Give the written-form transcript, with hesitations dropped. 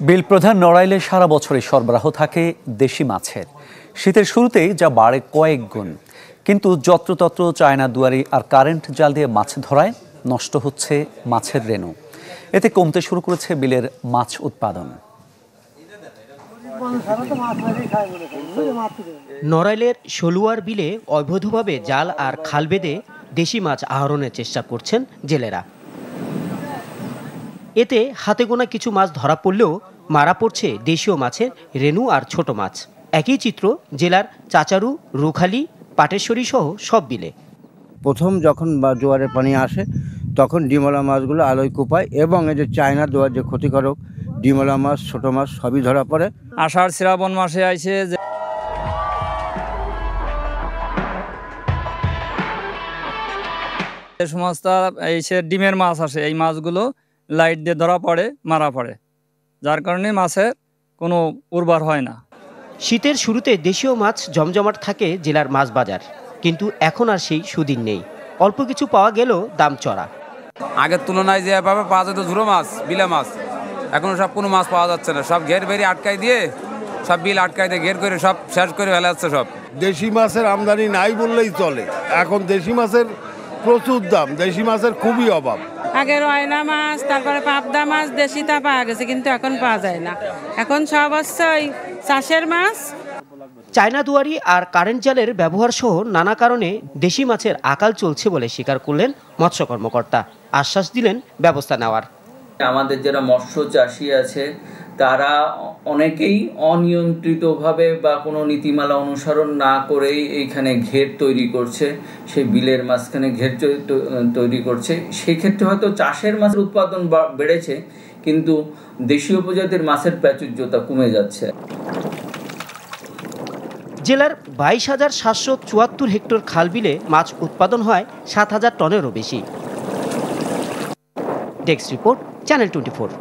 বিল প্রধান নড়াইলে সারা বছরই সরবরাহ থাকে দেশি মাছের। শীতের শুরুতেই যা বাড়ে কয়েক গুণ, কিন্তু যত্রতত্র চায়না দুয়ারি আর কারেন্ট জাল দিয়ে মাছ ধরায় নষ্ট হচ্ছে মাছের রেণু। এতে কমতে শুরু করেছে বিলের মাছ উৎপাদন। নড়াইলের শলুয়ার বিলে অবৈধভাবে জাল আর খাল বেঁধে দেশি মাছ আহরণের চেষ্টা করছেন জেলেরা। এতে হাতে গোনা কিছু মাছ ধরা পড়লেও মারা পড়ছে দেশীয় মাছের রেণু আর ছোট মাছ। একই চিত্র জেলার চাচারু, রুখালি, পাটেশ্বরী সহ সব বিলে। প্রথম যখন জোয়ারের পানি আসে তখন ডিমলা মাছগুলো আলোয় কোপায় এবং এই যে চায়না দোয়ার যে ক্ষতিকারক ডিমলা মাছ, ছোট মাছ সবই ধরা পড়ে। আষাঢ় শ্রাবণ মাসে আইসে যে সমস্ত এই সে ডিমের মাছ আসে, এই মাছগুলো লাইট দিয়ে ধরা পড়ে, মারা পড়ে, যার কারণে মাছের কোনো উর্বর হয় না। শীতের শুরুতে দেশীয় মাছ জমজমাট থাকে জেলার মাছ বাজার, কিন্তু এখন আর সেই সুদিন নেই। অল্প কিছু পাওয়া গেলেও দাম চড়া। আগের তুলনায় যেভাবে পাওয়া যেত ঝুড়ো মাছ, বিলা মাছ, এখন সব কোনো মাছ পাওয়া যাচ্ছে না। সব ঘের বেরিয়ে আটকাই দিয়ে, সব বিল আটকাই দিয়ে ঘের করে সব শেষ করে ফেলা যাচ্ছে। সব দেশি মাছের আমদানি নাই বললেই চলে। এখন দেশি মাছের প্রচুর দাম, দেশি মাছের খুবই অভাব। আগে রয়না মাছ, তারপরে পাবদা মাছ দেশিটা পাওয়া গেছে, কিন্তু এখন পাওয়া যায় না। এখন সব হচ্ছে চাষের মাছ। চায়না দুয়ারি আর কারেন্ট জালের ব্যবহার সহ নানা কারণে দেশি মাছের আকাল চলছে বলে স্বীকার করলেন মৎস্য কর্মকর্তা। আশ্বাস দিলেন ব্যবস্থা নেওয়ার। আমাদের যারা মৎস্য চাষি আছে তারা অনেকেই অনিয়ন্ত্রিতভাবে বা কোনো নীতিমালা অনুসরণ না করেই এইখানে ঘের তৈরি করছে, সেই বিলের মাঝখানে ঘের তৈরি করছে। সেই ক্ষেত্রে হয়তো চাষের মাছের উৎপাদন বেড়েছে, কিন্তু দেশীয় প্রজাতির মাছের প্রাচুর্যতা কমে যাচ্ছে। জেলার 22,774 হেক্টর খাল বিলে মাছ উৎপাদন হয় 7,000 টনেরও বেশি। Desk report, channel 24।